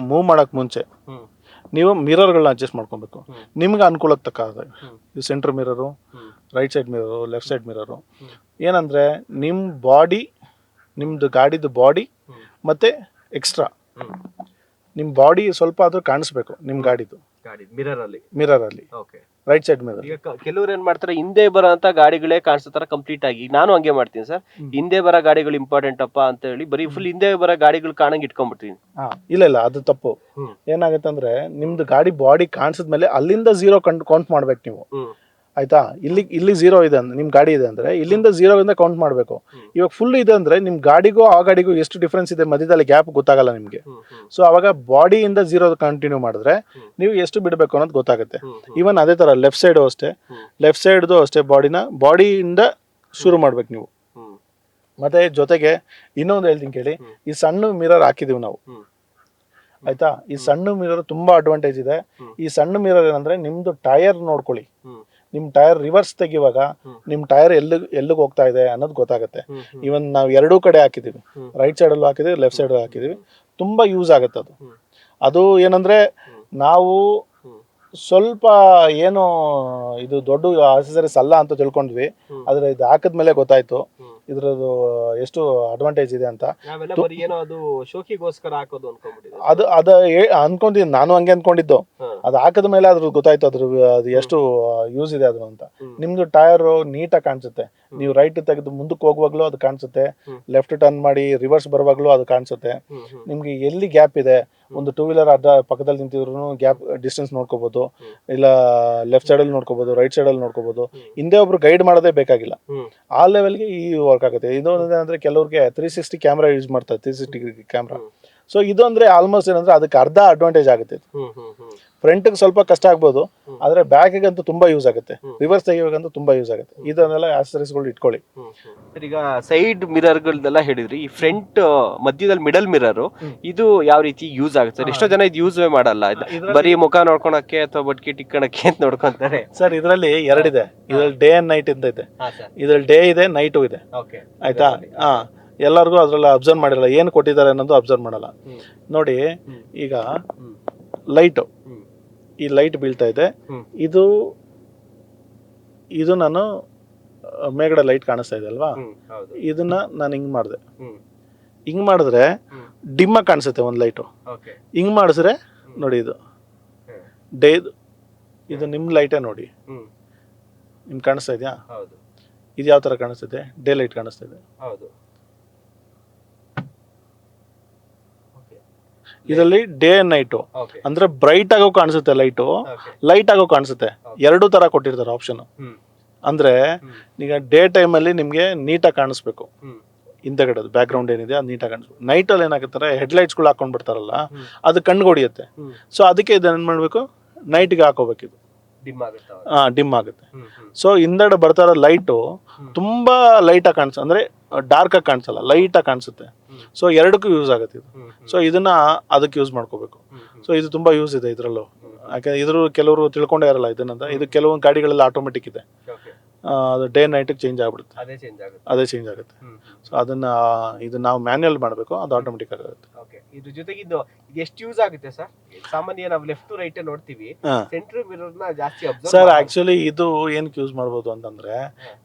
Move ಮಾಡೋಕ್ಕೆ ಮುಂಚೆ ನೀವು ಮಿರರ್ಗಳನ್ನ ಅಡ್ಜಸ್ಟ್ ಮಾಡ್ಕೊಬೇಕು ನಿಮ್ಗೆ ಅನುಕೂಲಕ್ಕೆ ತಕ್ಕ ಹಾಗೆ. ಇದು centre mirror, right side mirror, left side mirror. ಏನಂದರೆ ನಿಮ್ಮ ಬಾಡಿ, ನಿಮ್ಮದು ಗಾಡಿದು ಬಾಡಿ ಮತ್ತು ಎಕ್ಸ್ಟ್ರಾ ನಿಮ್ಮ ಬಾಡಿ ಸ್ವಲ್ಪ ಆದರೂ ಕಾಣಿಸ್ಬೇಕು ನಿಮ್ಮ ಗಾಡಿದು ಮಿರರಲ್ಲಿ. Right side mirror. ಈಗ ಕೆಲವ್ರು ಏನ್ ಮಾಡ್ತಾರೆ, ಹಿಂದೆ ಬರೋಂತ ಗಾಡಿಗಳೇ ಕಾಣಿಸ್ತಾರ ಕಂಪ್ಲೀಟ್ ಆಗಿ. ನಾನು ಹಂಗೆ ಮಾಡ್ತೀನಿ ಸರ್, ಹಿಂದೆ ಬರೋ ಗಾಡಿಗಳು ಇಂಪಾರ್ಟೆಂಟ್ ಅಪ್ಪ ಅಂತ ಹೇಳಿ ಬರೀ ಫುಲ್ ಹಿಂದೆ ಬರೋ ಗಾಡಿಗಳು ಕಾಣಂಗ್ ಇಟ್ಕೊಂಡ್ಬಿಡ್ತೀನಿ. ಇಲ್ಲ ಅದು ತಪ್ಪು. ಏನಾಗುತ್ತೆ ಅಂದ್ರೆ ನಿಮ್ದು ಗಾಡಿ ಬಾಡಿ ಕಾಣಿಸಿದ್ಮೇಲೆ ಅಲ್ಲಿಂದ ಝೀರೋ ಕೌಂಟ್ ಮಾಡ್ಬೇಕು ನೀವು. ಆಯ್ತಾ, ಇಲ್ಲಿ ಝೀರೋ ಇದೆ ಅಂದ್ರೆ ನಿಮ್ ಗಾಡಿ ಇದೆ ಅಂದ್ರೆ ಇಲ್ಲಿಂದ ಝೀರೋದಿಂದ ಕೌಂಟ್ ಮಾಡಬೇಕು. ಇವಾಗ ಫುಲ್ ಇದೆ ಅಂದ್ರೆ ನಿಮ್ ಗಾಡಿಗೂ ಆ ಗಾಡಿಗೂ ಎಷ್ಟು ಡಿಫ್ರೆನ್ಸ್ ಇದೆ ಮಧ್ಯದಲ್ಲಿ ಗ್ಯಾಪ್ ಗೊತ್ತಾಗಲ್ಲ ನಿಮ್ಗೆ. ಸೊ ಅವಾಗ ಬಾಡಿಯಿಂದ ಝೀರೋ ಕಂಟಿನ್ಯೂ ಮಾಡಿದ್ರೆ ನೀವು ಎಷ್ಟು ಬಿಡಬೇಕು ಅನ್ನೋದು ಗೊತ್ತಾಗುತ್ತೆ. ಈವನ್ ಅದೇ ತರ ಲೆಫ್ಟ್ ಸೈಡ್ ಅಷ್ಟೇ, ಲೆಫ್ಟ್ ಸೈಡ್ದು ಅಷ್ಟೇ ಬಾಡಿಯಿಂದ ಶುರು ಮಾಡ್ಬೇಕು ನೀವು. ಮತ್ತೆ ಜೊತೆಗೆ ಇನ್ನೊಂದು ಹೇಳ್ತೀನಿ ಕೇಳಿ, ಈ ಸಣ್ಣ ಮಿರರ್ ಹಾಕಿದೀವಿ ನಾವು. ಆಯ್ತಾ, ಈ ಸಣ್ಣ ಮಿರರ್ ತುಂಬಾ ಅಡ್ವಾಂಟೇಜ್ ಇದೆ. ಈ ಸಣ್ಣ ಮಿರರ್ ಏನಂದ್ರೆ ನಿಮ್ದು ಟೈರ್ ನೋಡ್ಕೊಳ್ಳಿ. ನಿಮ್ ಟೈರ್ ರಿವರ್ಸ್ ತೆಗಿವಾಗ ನಿಮ್ ಟೈರ್ ಎಲ್ಲಿಗೆ ಹೋಗ್ತಾ ಇದೆ ಅನ್ನೋದು ಗೊತ್ತಾಗುತ್ತೆ. ಇವನ್ ನಾವು ಎರಡೂ ಕಡೆ ಹಾಕಿದೀವಿ, ರೈಟ್ ಸೈಡ್ ಅಲ್ಲೂ ಹಾಕಿದೀವಿ, ಲೆಫ್ಟ್ ಸೈಡ್ ಹಾಕಿದೀವಿ. ತುಂಬಾ ಯೂಸ್ ಆಗುತ್ತೆ ಅದು ಏನಂದ್ರೆ ನಾವು ಸ್ವಲ್ಪ ಏನು ಇದು ದೊಡ್ಡ ಆಕ್ಸೆಸರೀಸ್ ಅಲ್ಲ ಅಂತ ತಿಳ್ಕೊಂಡ್ವಿ, ಆದ್ರೆ ಇದು ಹಾಕಿದ್ಮೇಲೆ ಗೊತ್ತಾಯ್ತು ಇದ್ರದ್ದು ಎಷ್ಟು ಅಡ್ವಾಂಟೇಜ್ ಇದೆ ಅಂತ. ಅದು ಅನ್ಕೊಂಡಿದ್ದೀನಿ, ನಾನು ಹಂಗೆ ಅನ್ಕೊಂಡಿದ್ದು. ಅದು ಹಾಕಿದ ಮೇಲೆ ಅದ್ರ ಗೊತ್ತಾಯ್ತು ಅದು ಎಷ್ಟು ಯೂಸ್ ಇದೆ ಅದು ಅಂತ. ನಿಮ್ದು ಟೈರ್ ನೀಟಾಗಿ ಕಾಣಿಸುತ್ತೆ. ನೀವು ರೈಟ್ ತೆಗೆದು ಮುಂದಕ್ಕೆ ಹೋಗುವಾಗ್ಲೂ ಅದು ಕಾಣಿಸುತ್ತೆ, ಲೆಫ್ಟ್ ಟರ್ನ್ ಮಾಡಿ ರಿವರ್ಸ್ ಬರುವಾಗ್ಲೂ ಅದು ಕಾಣಿಸುತ್ತೆ. ನಿಮ್ಗೆ ಎಲ್ಲಿ ಗ್ಯಾಪ್ ಇದೆ, ಒಂದು ಟೂ ವೀಲರ್ ಅಡ್ಡ ಪಕ್ಕದಲ್ಲಿ ನಿಂತಿದ್ರು ಗ್ಯಾಪ್ ಡಿಸ್ಟೆನ್ಸ್ ನೋಡ್ಕೋಬಹುದು, ಇಲ್ಲ ಲೆಫ್ಟ್ ಸೈಡ್ ಅಲ್ಲಿ ನೋಡ್ಕೋಬಹುದು, ರೈಟ್ ಸೈಡ್ ಅಲ್ಲಿ ನೋಡ್ಕೋಬಹುದು. ಹಿಂದೆ ಒಬ್ರು ಗೈಡ್ ಮಾಡೋದೇ ಬೇಕಾಗಿಲ್ಲ, ಆ ಲೆವೆಲ್ಗೆ ಈ ವರ್ಕ್ ಆಗುತ್ತೆ. ಇದೊಂದು ಅಂದ್ರೆ ಕೆಲವ್ರಿಗೆ 360 ಕ್ಯಾಮ್ರಾ ಯೂಸ್ ಮಾಡ್ತಾರೆ, 360 ಕ್ಯಾಮ್ರಾ. ಸೊ ಇದು ಅಂದ್ರೆ ಆಲ್ಮೋಸ್ಟ್ ಏನಂದ್ರೆ ಅದಕ್ಕೆ ಅರ್ಧ ಅಡ್ವಾಂಟೇಜ್ ಆಗುತ್ತೆ. ಫ್ರಂಟ್ ಸ್ವಲ್ಪ ಕಷ್ಟ ಆಗ್ಬೋದು, ಆದ್ರೆ ಬ್ಯಾಕ್ ಅಂತೂ ತುಂಬಾ ಯೂಸ್ ಆಗುತ್ತೆ, ರಿವರ್ಸ್ ತೆಗಿಬೇಕಂತೂ ತುಂಬಾ ಯೂಸ್ ಆಗುತ್ತೆ. ಇದನ್ನೆಲ್ಲ ಆಕ್ಸೆಸರೀಸ್ಗಳು ಇಟ್ಕೊಳ್ಳಿ. ಈಗ ಸೈಡ್ ಮಿರರ್ಗಳದೆಲ್ಲ ಹೇಳಿದ್ರಿ, ಈ ಫ್ರಂಟ್ ಮಧ್ಯದಲ್ಲಿ ಮಿಡಲ್ ಮಿರರ್ ಇದು ಯಾವ ರೀತಿ ಯೂಸ್ ಆಗುತ್ತೆ? ಎಷ್ಟೋ ಜನ ಇದು ಯೂಸ್ ಮಾಡಲ್ಲ, ಬರೀ ಮುಖ ನೋಡ್ಕೊಳಕ್ಕೆ ಅಥವಾ ಬಟ್ಕಿ ಟಿಕ್ಕಣಕ್ಕೆ ಅಂತ ನೋಡ್ಕೊಂತಾರೆ. ಸರ್ ಇದರಲ್ಲಿ ಎರಡಿದೆ, ಇದ್ರಲ್ಲಿ ಡೇ ಅಂಡ್ ನೈಟ್ ಅಂತ ಇದೆ. ಇದ್ರಲ್ಲಿ ಡೇ ಇದೆ, ನೈಟು ಇದೆ. ಆಯ್ತಾ, ಎಲ್ಲರಿಗೂ ಅದ್ರಲ್ಲಿ ಅಬ್ಸರ್ವ್ ಮಾಡಿರಲ್ಲ, ಏನು ಕೊಟ್ಟಿದ್ದಾರೆ ಅನ್ನೋದು ಅಬ್ಸರ್ವ್ ಮಾಡಲ್ಲ. ನೋಡಿ ಈಗ ಲೈಟು, ಈ ಲೈಟ್ ಬೀಳ್ತಾ ಇದೆ, ಇದು ನಾನು ಮೇಲ್ಗಡೆ ಲೈಟ್ ಕಾಣಿಸ್ತಾ ಇದೆ ಅಲ್ವಾ, ಇದನ್ನ ನಾನು ಹಿಂಗ್ ಮಾಡಿದೆ. ಹಿಂಗ್ ಮಾಡಿದ್ರೆ ಡಿಮ್ ಆಗಿ ಕಾಣಿಸುತ್ತೆ ಒಂದು ಲೈಟು. ಹಿಂಗ್ ಮಾಡಿದ್ರೆ ನೋಡಿ ಇದು ಡೇ, ಇದು ನಿಮ್ ಲೈಟೇ ನೋಡಿ, ನಿಮ್ಗೆ ಕಾಣಿಸ್ತಾ ಇದೆಯಾ? ಇದು ಯಾವ ತರ ಕಾಣಿಸ್ತಿದೆ? ಡೇ ಲೈಟ್ ಕಾಣಿಸ್ತಾ ಇದೆ. ಇದರಲ್ಲಿ ಡೇ ಅಂಡ್ ನೈಟು ಅಂದ್ರೆ ಬ್ರೈಟ್ ಆಗೋ ಕಾಣಿಸುತ್ತೆ ಲೈಟು, ಲೈಟ್ ಆಗೋ ಕಾಣಿಸುತ್ತೆ. ಎರಡೂ ತರ ಕೊಟ್ಟಿರ್ತಾರೆ ಆಪ್ಷನ್. ಅಂದ್ರೆ ಈಗ ಡೇ ಟೈಮ್ ಅಲ್ಲಿ ನಿಮ್ಗೆ ನೀಟಾಗಿ ಕಾಣಿಸ್ಬೇಕು, ಹಿಂದೆಗಡೆ ಬ್ಯಾಕ್ ಗ್ರೌಂಡ್ ಏನಿದೆ ಅದು ನೀಟಾಗಿ ಕಾಣಿಸ್ಬೇಕು. ನೈಟ್ ಅಲ್ಲಿ ಏನಾಗುತ್ತೆ, ಹೆಡ್ಲೈಟ್ಸ್ ಗಳು ಹಾಕೊಂಡ್ ಬಿಡ್ತಾರಲ್ಲ, ಅದು ಕಣ್ಣಿಗೆ ಹೊಡಿಯುತ್ತೆ. ಸೊ ಅದಕ್ಕೆ ಇದನ್ನ ಮಾಡ್ಬೇಕು, ನೈಟ್ಗೆ ಹಾಕೋಬೇಕು. ಇದು ಡಿಮ್ ಆಗುತ್ತೆ. ಸೊ ಹಿಂದೆಗಡೆ ಬರ್ತಾರ ಲೈಟು ತುಂಬಾ ಲೈಟ್ ಆಗಿ ಕಾಣಿಸ, ಅಂದ್ರೆ ಡಾರ್ಕ್ ಆಗಿ ಕಾಣಿಸಲ್ಲ, ಲೈಟ್ ಆಗಿ ಕಾಣಿಸುತ್ತೆ. ಸೊ ಎರಡಕ್ಕೂ ಯೂಸ್ ಆಗುತ್ತೆ ಇದು. ಸೊ ಇದನ್ನ ಅದಕ್ಕೆ ಯೂಸ್ ಮಾಡ್ಕೋಬೇಕು. ಸೊ ಇದು ತುಂಬಾ ಯೂಸ್ ಇದೆ ಇದ್ರಲ್ಲೂ. ಯಾಕಂದ್ರೆ ಇದ್ರ ಕೆಲವರು ತಿಳ್ಕೊಂಡೇ ಇರಲ್ಲ ಇದನ್ನಂತ. ಇದು ಕೆಲವೊಂದು ಗಾಡಿಗಳೆಲ್ಲ ಆಟೋಮೆಟಿಕ್ ಇದೆ, ಅದು ಡೇ ನೈಟ್ ಚೇಂಜ್ ಆಗ್ಬಿಡುತ್ತೆ, ಅದೇ ಚೇಂಜ್ ಆಗುತ್ತೆ. ಸೊ ಅದನ್ನ ಇದು ನಾವು ಮ್ಯಾನ್ಯಲ್ ಮಾಡಬೇಕು, ಅದು ಆಟೋಮೆಟಿಕ್ ಆಗುತ್ತೆ. ಇದ್ರ ಜೊತೆಗೆ ಇದು ಎಷ್ಟು ಯೂಸ್ ಆಗುತ್ತೆ ಸರ್? ಸಾಮಾನ್ಯ ನಾವು ಲೆಫ್ಟ್ ಟು ರೈಟ್ ನೋಡ್ತೀವಿ, ಸೆಂಟರ್ ಮಿರರ್ ನ ಜಾಸ್ತಿ ಅಬ್ಸರ್ವ್ ಸರ್. ಆಕ್ಚುಲಿ ಇದು ಏನಕ್ಕೆ ಯೂಸ್ ಮಾಡ್ಬೋದು ಅಂತಂದ್ರೆ,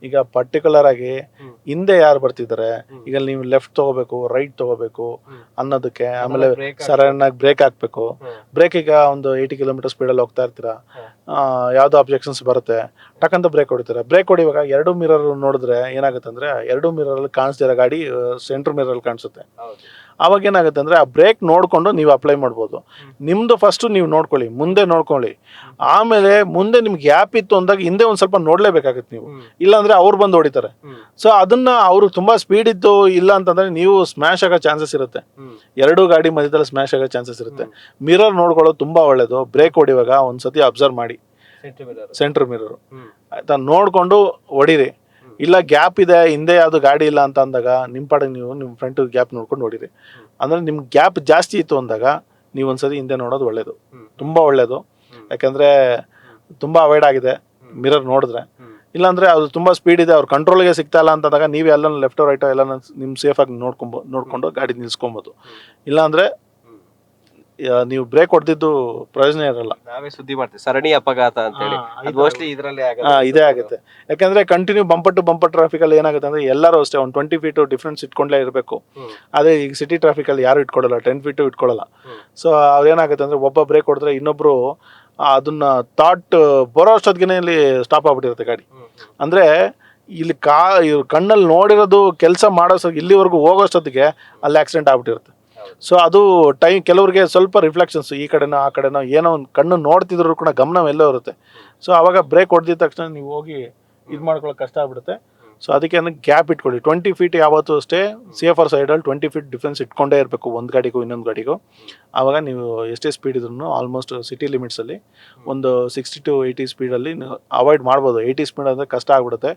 ಈಗ ಪರ್ಟಿಕ್ಯುಲರ್ ಆಗಿ ಹಿಂದೆ ಯಾರು ಬರ್ತಿದ್ದಾರೆ, ಈಗ ನೀವು ಲೆಫ್ಟ್ ತಗೋಬೇಕು ರೈಟ್ ತಗೋಬೇಕು ಅನ್ನೋದಕ್ಕೆ, ಆಮೇಲೆ ಸಡನ್ ಆಗಿ ಬ್ರೇಕ್ ಹಾಕ್ಬೇಕು. ಬ್ರೇಕ್ ಈಗ ಒಂದು 80 ಕಿಲೋಮೀಟರ್ ಸ್ಪೀಡಲ್ಲಿ ಹೋಗ್ತಾ ಇರ್ತೀರಾ, ಯಾವ್ದೋ ಅಬ್ಜೆಕ್ಷನ್ಸ್ ಬರುತ್ತೆ, ಟಕ್ಕಂತ ಬ್ರೇಕ್ ಹೊಡಿತೀರಾ. ಬ್ರೇಕ್ ಹೊಡಿವಾಗ ಎರಡು ಮಿರರ್ ನೋಡಿದ್ರೆ ಏನಾಗುತ್ತೆ ಅಂದ್ರೆ, ಎರಡು ಮಿರರ್ ಅಲ್ಲಿ ಕಾಣಿಸ್ತಿರೋ ಗಾಡಿ ಸೆಂಟ್ರ್ ಮಿರರ್ ಅಲ್ಲಿ ಕಾಣಿಸುತ್ತೆ. ಅವಾಗ ಏನಾಗುತ್ತೆ ಅಂದ್ರೆ, ಆ ಬ್ರೇಕ್ ನೋಡ್ಕೊಂಡು ನೀವು ಅಪ್ಲೈ ಮಾಡ್ಬೋದು. ನಿಮ್ದು ಫಸ್ಟ್ ನೀವು ನೋಡ್ಕೊಳ್ಳಿ, ಮುಂದೆ ನೋಡ್ಕೊಳ್ಳಿ. ಆಮೇಲೆ ಮುಂದೆ ನಿಮ್ಗೆ ಗ್ಯಾಪ್ ಇತ್ತು ಅಂದಾಗ ಹಿಂದೆ ಒಂದ್ ಸ್ವಲ್ಪ ನೋಡ್ಲೇಬೇಕಾಗುತ್ತೆ ನೀವು, ಇಲ್ಲಾಂದ್ರೆ ಅವ್ರು ಬಂದು ಹೊಡಿತಾರೆ. ಸೊ ಅದನ್ನ ಅವರು ತುಂಬಾ ಸ್ಪೀಡ್ ಇತ್ತು ಇಲ್ಲ ಅಂತಂದ್ರೆ ನೀವು ಸ್ಮ್ಯಾಶ್ ಆಗೋ ಚಾನ್ಸಸ್ ಇರುತ್ತೆ. ಎರಡು ಗಾಡಿ ಮಧ್ಯದಲ್ಲಿ ಸ್ಮ್ಯಾಶ್ ಆಗೋ ಚಾನ್ಸಸ್ ಇರುತ್ತೆ. ಮಿರರ್ ನೋಡ್ಕೊಳ್ಳೋದು ತುಂಬಾ ಒಳ್ಳೇದು. ಬ್ರೇಕ್ ಹೊಡಿವಾಗ ಒಂದ್ಸತಿ ಅಬ್ಸರ್ವ್ ಮಾಡಿ ಸೆಂಟ್ರ್ ಮಿರರ್, ಆಯ್ತಾ, ನೋಡ್ಕೊಂಡು ಹೊಡಿರಿ. ಇಲ್ಲ ಗ್ಯಾಪ್ ಇದೆ, ಹಿಂದೆ ಯಾವ್ದು ಗಾಡಿ ಇಲ್ಲ ಅಂತ ಅಂದಾಗ ನಿಮ್ಮ ಪಾಡಿಗೆ ನೀವು ನಿಮ್ಮ ಫ್ರಂಟ್ ಗ್ಯಾಪ್ ನೋಡ್ಕೊಂಡು ಹೊಡಿರಿ. ಅಂದ್ರೆ ನಿಮ್ಗೆ ಗ್ಯಾಪ್ ಜಾಸ್ತಿ ಇತ್ತು ಅಂದಾಗ ನೀವು ಒಂದ್ಸತಿ ಹಿಂದೆ ನೋಡೋದು ಒಳ್ಳೇದು, ತುಂಬಾ ಒಳ್ಳೇದು. ಯಾಕಂದ್ರೆ ತುಂಬಾ ಅವಾಯ್ಡ್ ಆಗಿದೆ ಮಿರರ್ ನೋಡಿದ್ರೆ. ಇಲ್ಲಾಂದ್ರೆ ಅದು ತುಂಬಾ ಸ್ಪೀಡ್ ಇದೆ, ಅವ್ರ ಕಂಟ್ರೋಲ್ಗೆ ಸಿಗ್ತಾ ಇಲ್ಲ ಅಂತಂದಾಗ ನೀವು ಎಲ್ಲ ಲೆಫ್ಟ್ ರೈಟ್ ಎಲ್ಲ ನಿಮ್ ಸೇಫ್ ಆಗಿ ನೋಡ್ಕೊಂಡು ಗಾಡಿ ನಿಲ್ಸ್ಕೊಬೋದು. ಇಲ್ಲಾಂದ್ರೆ ನೀವು ಬ್ರೇಕ್ ಹೊಡೆದಿದ್ದು ಪ್ರಯೋಜನ ಇರಲ್ಲ. ನಾವೇ ಸುದ್ದಿ ಮಾಡ್ತೀವಿ ಸರಣಿ ಅಪಘಾತ ಅಂತ ಹೇಳಿ, ಮೋಸ್ಟ್ಲಿ ಇದ್ರಲ್ಲೇ ಇದೇ ಆಗುತ್ತೆ. ಯಾಕಂದ್ರೆ continue bumper to bumper traffic ಅಲ್ಲಿ ಏನಾಗುತ್ತೆ ಅಂದ್ರೆ ಎಲ್ಲರೂ ಅಷ್ಟೇ ಒಂದು 20 ಫೀಟ್ ಡಿಫ್ರೆನ್ಸ್ ಇಟ್ಕೊಂಡ್ಲೇ ಇರಬೇಕು. ಅದೇ ಈಗ ಸಿಟಿ ಟ್ರಾಫಿಕ್ ಅಲ್ಲಿ ಯಾರು ಇಟ್ಕೊಳ್ಳಲ್ಲ, 10 ಫೀಟ್ ಇಟ್ಕೊಳ್ಳಲ್ಲ. ಸೊ ಅವ್ರೇನಾಗುತ್ತೆ ಅಂದ್ರೆ ಒಬ್ಬ ಬ್ರೇಕ್ ಹೊಡೆದ್ರೆ ಇನ್ನೊಬ್ರು ಅದನ್ನ ಥಾಟ್ ಬರೋ ಅಷ್ಟೊತ್ತಿಗೆ ಇಲ್ಲಿ ಸ್ಟಾಪ್ ಆಗ್ಬಿಟ್ಟಿರುತ್ತೆ ಗಾಡಿ. ಅಂದ್ರೆ ಇಲ್ಲಿ ಇವ್ರು ಕಣ್ಣಲ್ಲಿ ನೋಡಿರೋದು ಕೆಲಸ ಮಾಡೋ ಇಲ್ಲಿವರೆಗೂ ಹೋಗೋಷ್ಟೊತ್ತಿಗೆ ಅಲ್ಲಿ ಆಕ್ಸಿಡೆಂಟ್ ಆಗ್ಬಿಟ್ಟಿರುತ್ತೆ. ಸೊ ಅದು ಕೆಲವ್ರಿಗೆ ಸ್ವಲ್ಪ ರಿಫ್ಲೆಕ್ಷನ್ಸ್ ಈ ಕಡೆನೋ ಆ ಕಡೆನೋ ಏನೋ ಒಂದು ಕಣ್ಣು ನೋಡ್ತಿದ್ರು ಕೂಡ ಗಮನ ಎಲ್ಲೋ ಇರುತ್ತೆ. ಸೊ ಅವಾಗ ಬ್ರೇಕ್ ಹೊಡೆದಿದ ತಕ್ಷಣ ನೀವು ಹೋಗಿ ಇದು ಮಾಡ್ಕೊಳ್ಳೋಕೆ ಕಷ್ಟ ಆಗ್ಬಿಡುತ್ತೆ. ಸೊ ಅದಕ್ಕೆ ಗ್ಯಾಪ್ ಇಟ್ಕೊಳ್ಳಿ. 20 ಫೀಟ್ ಯಾವತ್ತೂ ಅಷ್ಟೇ ಸೇಫರ್ ಸೈಡಲ್ಲಿ 20 ಫೀಟ್ ಡಿಫ್ರೆನ್ಸ್ ಇಟ್ಕೊಂಡೇ ಇರಬೇಕು ಒಂದು ಗಾಡಿಗೂ ಇನ್ನೊಂದು ಗಾಡಿಗೂ. ಆವಾಗ ನೀವು ಎಷ್ಟೇ ಸ್ಪೀಡ್ ಇದ್ರೂ ಆಲ್ಮೋಸ್ಟ್ ಸಿಟಿ ಲಿಮಿಟ್ಸಲ್ಲಿ ಒಂದು 60 to 80 ಸ್ಪೀಡಲ್ಲಿ ನೀವು ಅವಾಯ್ಡ್ ಮಾಡ್ಬೋದು. 80 ಸ್ಪೀಡ್ ಅಂದರೆ ಕಷ್ಟ ಆಗ್ಬಿಡುತ್ತೆ.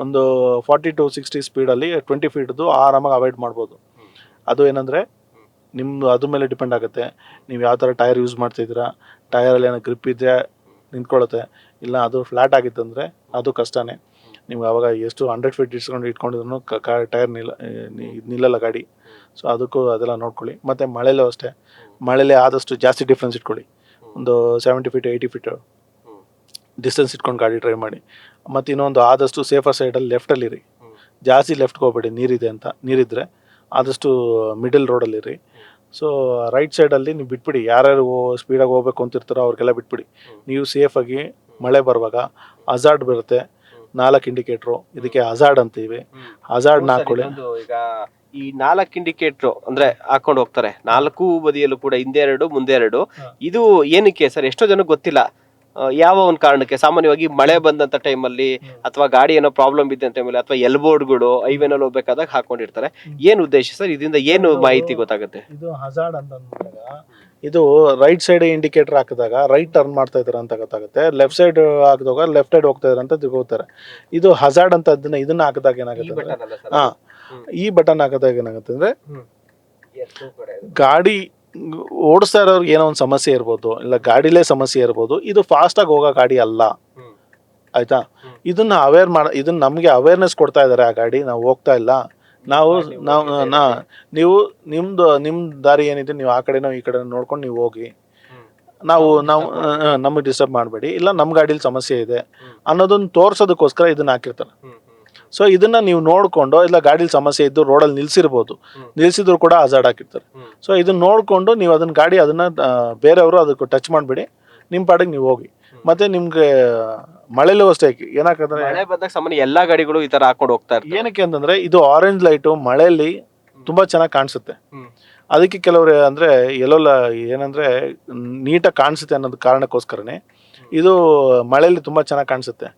ಒಂದು 40 to 60 ಸ್ಪೀಡಲ್ಲಿ 20 ಫೀಟ್ದು ಆರಾಮಾಗಿ ಅವಾಯ್ಡ್ ಮಾಡ್ಬೋದು. ಅದು ಏನಂದರೆ ನಿಮ್ಮದು ಅದ್ರ ಮೇಲೆ ಡಿಪೆಂಡ್ ಆಗುತ್ತೆ. ನೀವು ಯಾವ ಥರ ಟೈರ್ ಯೂಸ್ ಮಾಡ್ತಿದ್ದೀರಾ, ಟೈರಲ್ಲಿ ಏನೋ ಗ್ರಿಪ್ ಇದ್ದರೆ ನಿಂತ್ಕೊಳ್ಳುತ್ತೆ, ಇಲ್ಲ ಅದು ಫ್ಲ್ಯಾಟ್ ಆಗಿತ್ತಂದರೆ ಅದು ಕಷ್ಟನೇ. ನೀವು ಆವಾಗ ಎಷ್ಟು 100 ಫೀಟ್ ಇಟ್ಕೊಂಡಿದ್ರು ಟೈರ್ ನಿಲ್ಲಲ್ಲ ಗಾಡಿ. ಸೊ ಅದಕ್ಕೂ ಅದೆಲ್ಲ ನೋಡ್ಕೊಳ್ಳಿ. ಮತ್ತು ಮಳೆಯಲ್ಲೂ ಅಷ್ಟೇ, ಮಳೆಯಲ್ಲೇ ಆದಷ್ಟು ಜಾಸ್ತಿ ಡಿಫ್ರೆನ್ಸ್ ಇಟ್ಕೊಳ್ಳಿ. ಒಂದು 70 ಫೀಟ್ 80 ಫೀಟ್ ಡಿಸ್ಟೆನ್ಸ್ ಇಟ್ಕೊಂಡು ಗಾಡಿ ಡ್ರೈವ್ ಮಾಡಿ. ಮತ್ತು ಇನ್ನೊಂದು ಆದಷ್ಟು ಸೇಫರ್ ಸೈಡಲ್ಲಿ ಲೆಫ್ಟಲ್ಲಿರಿ, ಜಾಸ್ತಿ ಲೆಫ್ಟ್ಗೆ ಹೋಗ್ಬೇಡಿ. ನೀರಿದ್ದರೆ ಆದಷ್ಟು ಮಿಡಲ್ ರೋಡಲ್ಲಿರಿ. ಸೊ ರೈಟ್ ಸೈಡಲ್ಲಿ ನೀವು ಬಿಟ್ಬಿಡಿ. ಯಾರ್ಯಾರು ಸ್ಪೀಡಾಗಿ ಹೋಗ್ಬೇಕು ಅಂತಿರ್ತಾರೋ ಅವ್ರಿಗೆಲ್ಲ ಬಿಟ್ಬಿಡಿ. ನೀವು ಸೇಫಾಗಿ ಮಳೆ ಬರುವಾಗ ಹಜಾರ್ಡ್ ಬರುತ್ತೆ, 4 ಇಂಡಿಕೇಟ್ರು, ಇದಕ್ಕೆ ಹಜಾರ್ಡ್ ಅಂತೀವಿ. ಹಜಾರ್ಡ್ ಹಾಕೊಳ್ಳಿ. ಈಗ ಈ 4 ಇಂಡಿಕೇಟರ್ ಅಂದ್ರೆ ಹಾಕೊಂಡು ಹೋಗ್ತಾರೆ, 4 ಬದಿಯಲ್ಲೂ ಕೂಡ ಹಿಂದೆ 2 ಮುಂದೆ 2. ಇದು ಏನಕ್ಕೆ ಸರ್? ಎಷ್ಟೋ ಜನಕ್ಕೆ ಗೊತ್ತಿಲ್ಲ. ಯಾವ ಒಂದು ಕಾರಣಕ್ಕೆ ಸಾಮಾನ್ಯವಾಗಿ ಮಳೆ ಬಂದಂತ ಟೈಮಲ್ಲಿ ಅಥವಾ ಗಾಡಿ ಏನೋ ಪ್ರಾಬ್ಲಮ್ ಇದ್ದಂತ ಟೈಮಲ್ಲಿ ಅಥವಾ ಎಲ್ಬೋರ್ಡ್ಗಳು ಹೈವೇನಲ್ಲಿ ಹೋಗ್ಬೇಕಾದಾಗ ಹಾಕೊಂಡಿರ್ತಾರೆ. ಏನ್ ಉದ್ದೇಶ ಸರ್? ಇದರಿಂದ ಏನು ಮಾಹಿತಿ ಗೊತ್ತಾಗುತ್ತೆ? ಇದು ಹಜಾರ್ಡ್ ಅಂತ ಅಂದಾಗ ಇದು ರೈಟ್ ಸೈಡ್ ಇಂಡಿಕೇಟರ್ ಹಾಕಿದಾಗ ರೈಟ್ ಟರ್ನ್ ಮಾಡ್ತಾ ಇದ್ದಾರೆ ಅಂತ ಗೊತ್ತಾಗುತ್ತೆ. ಲೆಫ್ಟ್ ಸೈಡ್ ಹಾಕಿದಾಗ ಲೆಫ್ಟ್ ಸೈಡ್ ಹೋಗ್ತಾ ಇದ್ದಾರೆ ಅಂತ ತಿಳ್ಕೊತಾರೆ. ಇದು ಹಜಾರ್ಡ್ ಅಂತ ಇದನ್ನ ಹಾಕಿದಾಗ ಏನಾಗುತ್ತೆ, ಈ ಬಟನ್ ಹಾಕಿದಾಗ ಏನಾಗುತ್ತೆ ಅಂದ್ರೆ ಗಾಡಿ ಓಡಿಸ್ತಾ ಇರೋರ್ಗೆ ಏನೋ ಒಂದು ಸಮಸ್ಯೆ ಇರ್ಬೋದು, ಇಲ್ಲ ಗಾಡಿಲೇ ಸಮಸ್ಯೆ ಇರ್ಬೋದು. ಇದು ಫಾಸ್ಟಾಗಿ ಹೋಗೋ ಗಾಡಿ ಅಲ್ಲ, ಆಯ್ತಾ? ಇದನ್ನ ಇದನ್ನ ನಮಗೆ ಅವೇರ್ನೆಸ್ ಕೊಡ್ತಾ ಇದ್ದಾರೆ. ಆ ಗಾಡಿ ನಾವು ಹೋಗ್ತಾ ಇಲ್ಲ, ನೀವು ನಿಮ್ಮ ದಾರಿ ಏನಿದೆ ನೀವು ಆ ಕಡೆನೋ ಈ ಕಡೆ ನೋಡ್ಕೊಂಡು ನೀವು ಹೋಗಿ, ನಮಗೆ ಡಿಸ್ಟರ್ಬ್ ಮಾಡಬೇಡಿ, ಇಲ್ಲ ನಮ್ಮ ಗಾಡೀಲಿ ಸಮಸ್ಯೆ ಇದೆ ಅನ್ನೋದನ್ನ ತೋರ್ಸೋದಕ್ಕೋಸ್ಕರ ಇದನ್ನ ಹಾಕಿರ್ತಾರೆ. ಸೊ ಇದನ್ನ ನೀವು ನೋಡ್ಕೊಂಡು, ಇಲ್ಲ ಗಾಡೀಲಿ ಸಮಸ್ಯೆ ಇದ್ದು ರೋಡಲ್ಲಿ ನಿಲ್ಸಿದ್ರು ಕೂಡ ಹಜಾರ್ಡ್ ಹಾಕಿರ್ತಾರೆ. ಸೊ ಇದನ್ನ ನೋಡ್ಕೊಂಡು ನೀವು ಅದನ್ನ ಬೇರೆಯವರು ಅದಕ್ಕೆ ಟಚ್ ಮಾಡಬೇಡಿ, ನಿಮ್ಮ ಪಾಡಿಗೆ ನೀವು ಹೋಗಿ. ಮತ್ತೆ ನಿಮ್ಗೆ ಮಳೆಲೂ ಅಷ್ಟೇ ಏನಾಕಂದ್ರೆ ಮಳೆ ಬಂದಾಗ ಸಾಮಾನ್ಯ ಎಲ್ಲಾ ಗಾಡಿಗಳು ಈ ತರ ಹಾಕೊಂಡು ಹೋಗ್ತಾ ಇರ್ತಾರೆ. ಏನಕ್ಕೆ ಅಂತಂದ್ರೆ ಇದು ಆರೆಂಜ್ ಲೈಟು ಮಳೆಯಲ್ಲಿ ತುಂಬಾ ಚೆನ್ನಾಗಿ ಕಾಣಿಸುತ್ತೆ. ಅದಕ್ಕೆ ಕೆಲವರು ಅಂದ್ರೆ ಎಲ್ಲೆಲ್ಲ ಏನಂದ್ರೆ ನೀಟಾಗಿ ಕಾಣಿಸುತ್ತೆ ಅನ್ನೋದು ಕಾರಣಕ್ಕೋಸ್ಕರನೇ ಇದು ಮಳೆಯಲ್ಲಿ ತುಂಬಾ ಚೆನ್ನಾಗಿ ಕಾಣಿಸುತ್ತೆ.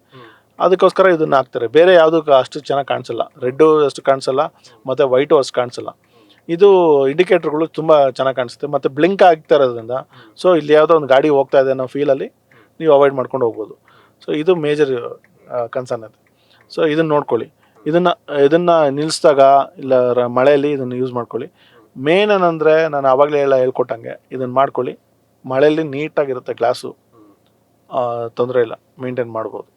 ಅದಕ್ಕೋಸ್ಕರ ಇದನ್ನ ಹಾಕ್ತಾರೆ. ಬೇರೆ ಯಾವುದಕ್ಕೂ ಅಷ್ಟು ಚೆನ್ನಾಗಿ ಕಾಣಿಸಲ್ಲ. ರೆಡ್ಡು ಅಷ್ಟು ಕಾಣಿಸಲ್ಲ, ಮತ್ತು ವೈಟು ಅಷ್ಟು ಕಾಣಿಸಲ್ಲ. ಇದು ಇಂಡಿಕೇಟರ್ಗಳು ತುಂಬ ಚೆನ್ನಾಗಿ ಕಾಣಿಸುತ್ತೆ ಮತ್ತು ಬ್ಲಿಂಕ್ ಆಗ್ತಾ ಇರೋದ್ರಿಂದ ಸೊ ಇಲ್ಲಿ ಯಾವುದೋ ಒಂದು ಗಾಡಿ ಹೋಗ್ತಾ ಇದೆ ಅನ್ನೋ ಫೀಲಲ್ಲಿ ನೀವು ಅವಾಯ್ಡ್ ಮಾಡ್ಕೊಂಡು ಹೋಗ್ಬೋದು. ಸೊ ಇದು ಮೇಜರ್ ಕನ್ಸರ್ನ್ ಅದು. ಸೊ ಇದನ್ನು ನೋಡ್ಕೊಳ್ಳಿ. ಇದನ್ನು ನಿಲ್ಲಿಸಿದಾಗ ಇಲ್ಲ ಮಳೆಯಲ್ಲಿ ಇದನ್ನು ಯೂಸ್ ಮಾಡ್ಕೊಳ್ಳಿ. ಮೇನ್ ಏನಂದರೆ ನಾನು ಆವಾಗಲೇ ಹೇಳ್ಕೊಟ್ಟಂಗೆ ಇದನ್ನು ಮಾಡ್ಕೊಳ್ಳಿ. ಮಳೆಯಲ್ಲಿ ನೀಟಾಗಿರುತ್ತೆ ಗ್ಲಾಸು, ತೊಂದರೆ ಇಲ್ಲ, ಮೇಂಟೈನ್ ಮಾಡ್ಬೋದು.